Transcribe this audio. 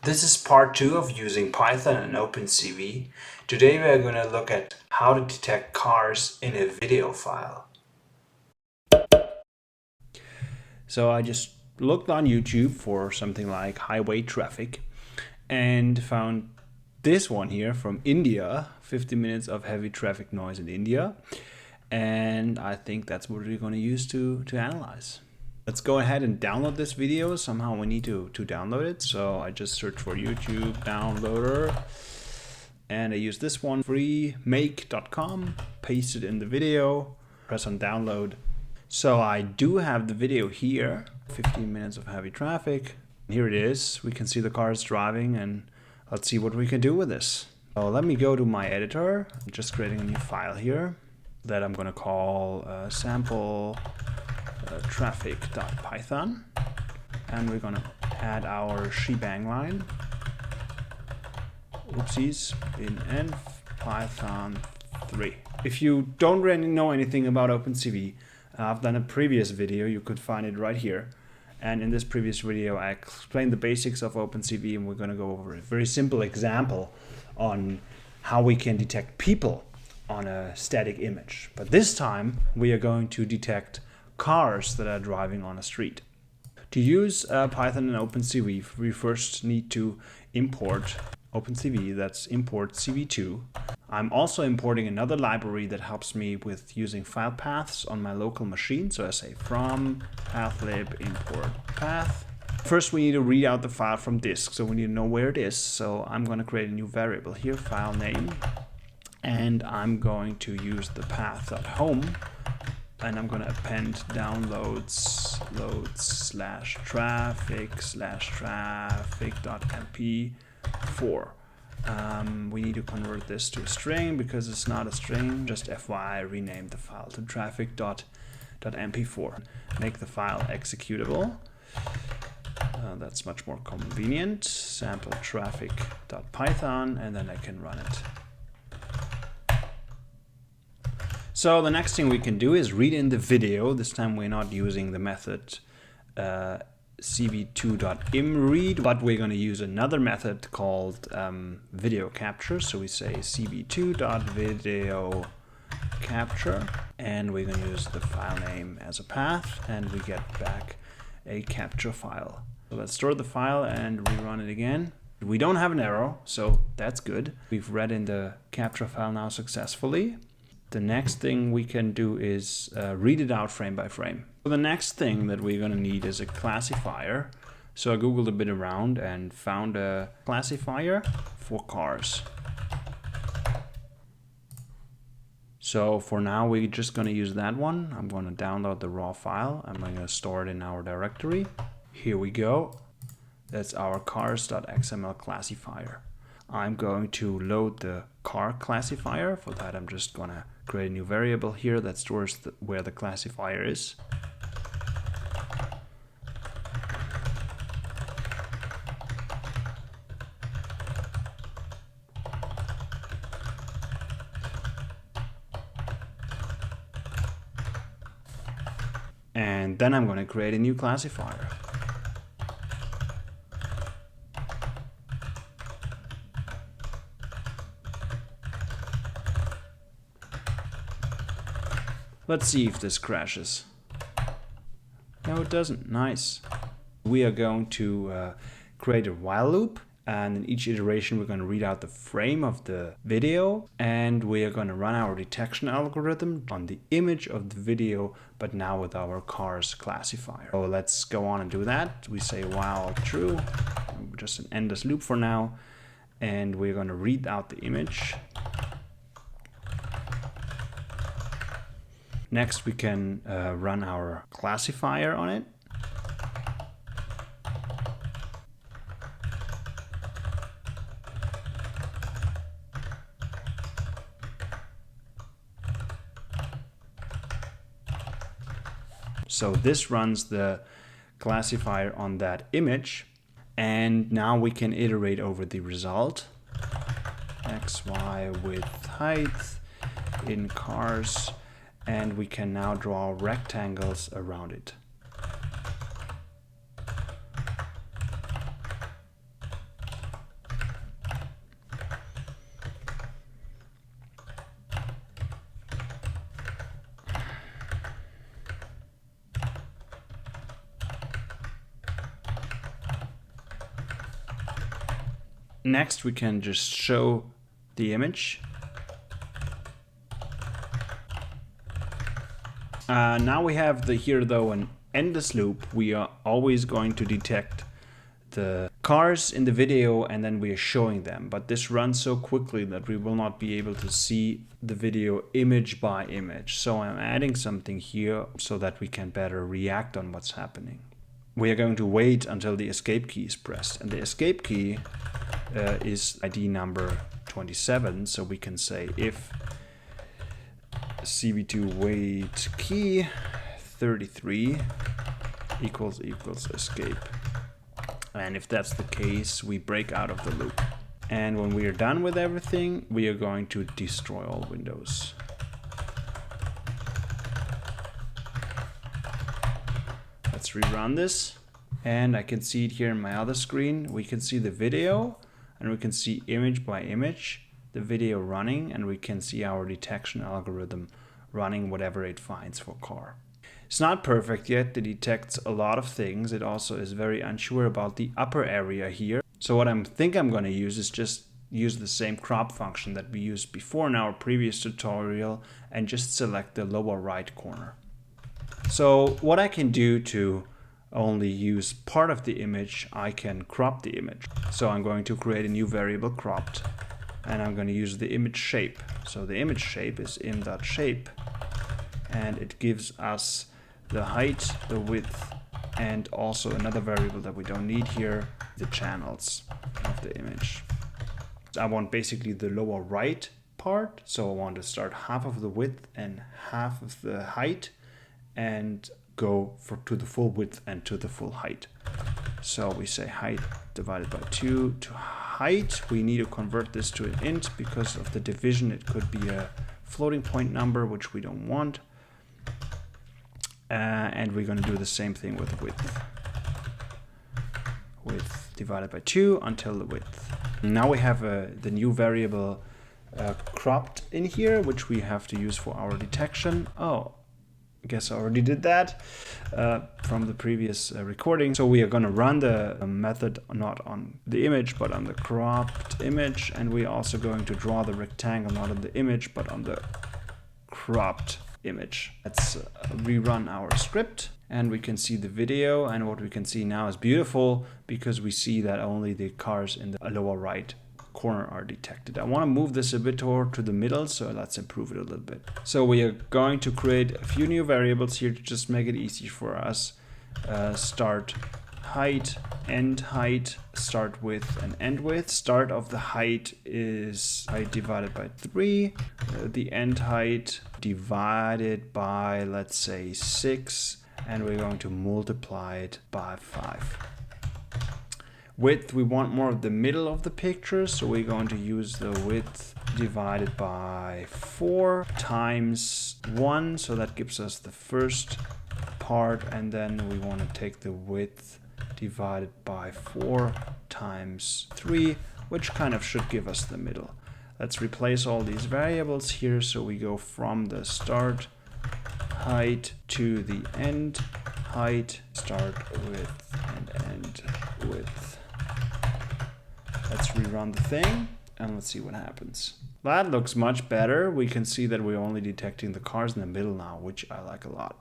This is part 2 of using Python and OpenCV. Today we are going to look at how to detect cars in a video file. So I just looked on YouTube for something like highway traffic and found this one here from India, 50 minutes of heavy traffic noise in India. And I think that's what we're going to use to analyze. Let's go ahead and download this video. Somehow we need to download it. So I just search for YouTube downloader and I use this one, freemake.com, paste it in the video, press on download. So I do have the video here, 15 minutes of heavy traffic. Here it is. We can see the cars driving and let's see what we can do with this. So let me go to my editor. I'm just creating a new file here that I'm going to call sample traffic.python, and we're going to add our shebang line, oopsies, in env python 3. If you don't really know anything about OpenCV, I've done a previous video, you could find it right here. And in this previous video I explained the basics of OpenCV, and we're going to go over a very simple example on how we can detect people on a static image. But this time we are going to detect cars that are driving on a street. To use Python and OpenCV, we first need to import OpenCV, that's import CV2. I'm also importing another library that helps me with using file paths on my local machine. So I say from pathlib import path. First we need to read out the file from disk, so we need to know where it is. So I'm going to create a new variable here, file name, and I'm going to use the path.home. And I'm going to append downloads loads /traffic/traffic.mp4. We need to convert this to a string because it's not a string. Just FYI, rename the file to traffic.mp4. Make the file executable. That's much more convenient. Sample traffic.python, and then I can run it. So the next thing we can do is read in the video. This time we're not using the method cv2.imRead, but we're going to use another method called video capture. So we say cv2.videoCapture, and we're going to use the file name as a path, and we get back a capture file. So let's store the file and rerun it again. We don't have an error, so that's good. We've read in the capture file now successfully. The next thing we can do is read it out frame by frame. So the next thing that we're going to need is a classifier. So I googled a bit around and found a classifier for cars. So for now we're just going to use that one. I'm going to download the raw file. I'm going to store it in our directory. Here we go. That's our cars.xml classifier. I'm going to load the car classifier. For that I'm just going to create a new variable here that stores where the classifier is. And then I'm going to create a new classifier. Let's see if this crashes. No, it doesn't. Nice. We are going to create a while loop, and in each iteration we're going to read out the frame of the video, and we are going to run our detection algorithm on the image of the video, but now with our cars classifier. So let's go on and do that. We say while true, just an endless loop for now, and we're going to read out the image. Next, we can run our classifier on it. So this runs the classifier on that image, and now we can iterate over the result. X, Y, width, height in cars, and we can now draw rectangles around it. Next, we can just show the image. Now we have here though an endless loop. We are always going to detect the cars in the video and then we are showing them. But this runs so quickly that we will not be able to see the video image by image. So I'm adding something here so that we can better react on what's happening. We are going to wait until the escape key is pressed, and the escape key is ID number 27. So we can say if CV2 wait key 33 equals escape. And if that's the case, we break out of the loop. And when we are done with everything, we are going to destroy all windows. Let's rerun this. And I can see it here in my other screen. We can see the video and we can see image by image, the video running, and we can see our detection algorithm running whatever it finds for car. It's not perfect yet. It detects a lot of things. It also is very unsure about the upper area here. So what I think I'm going to use is just use the same crop function that we used before in our previous tutorial and just select the lower right corner. So what I can do to only use part of the image, I can crop the image. So I'm going to create a new variable cropped, and I'm going to use the image shape. So the image shape is im.shape, and it gives us the height, the width, and also another variable that we don't need here, the channels of the image. I want basically the lower right part, so I want to start half of the width and half of the height and go to the full width and to the full height. So we say height divided by 2 to height. We need to convert this to an int because of the division. It could be a floating point number, which we don't want. And we're going to do the same thing with width. Width divided by 2 until the width. Now we have the new variable cropped in here, which we have to use for our detection. Oh, I guess I already did that from the previous recording. So we are going to run the method not on the image, but on the cropped image. And we're also going to draw the rectangle not on the image, but on the cropped image. Let's rerun our script and we can see the video, and what we can see now is beautiful because we see that only the cars in the lower right corner are detected. I want to move this a bit to the middle, so let's improve it a little bit. So we are going to create a few new variables here to just make it easy for us. Start height, end height, start width and end width. Start of the height is height divided by 3. The end height divided by, let's say, 6. And we're going to multiply it by 5. Width, we want more of the middle of the picture, so we're going to use the width divided by 4 times 1, so that gives us the first part, and then we want to take the width divided by 4 times 3, which kind of should give us the middle. Let's replace all these variables here, so we go from the start height to the end height, start width and end width. Let's rerun the thing and let's see what happens. That looks much better. We can see that we're only detecting the cars in the middle now, which I like a lot.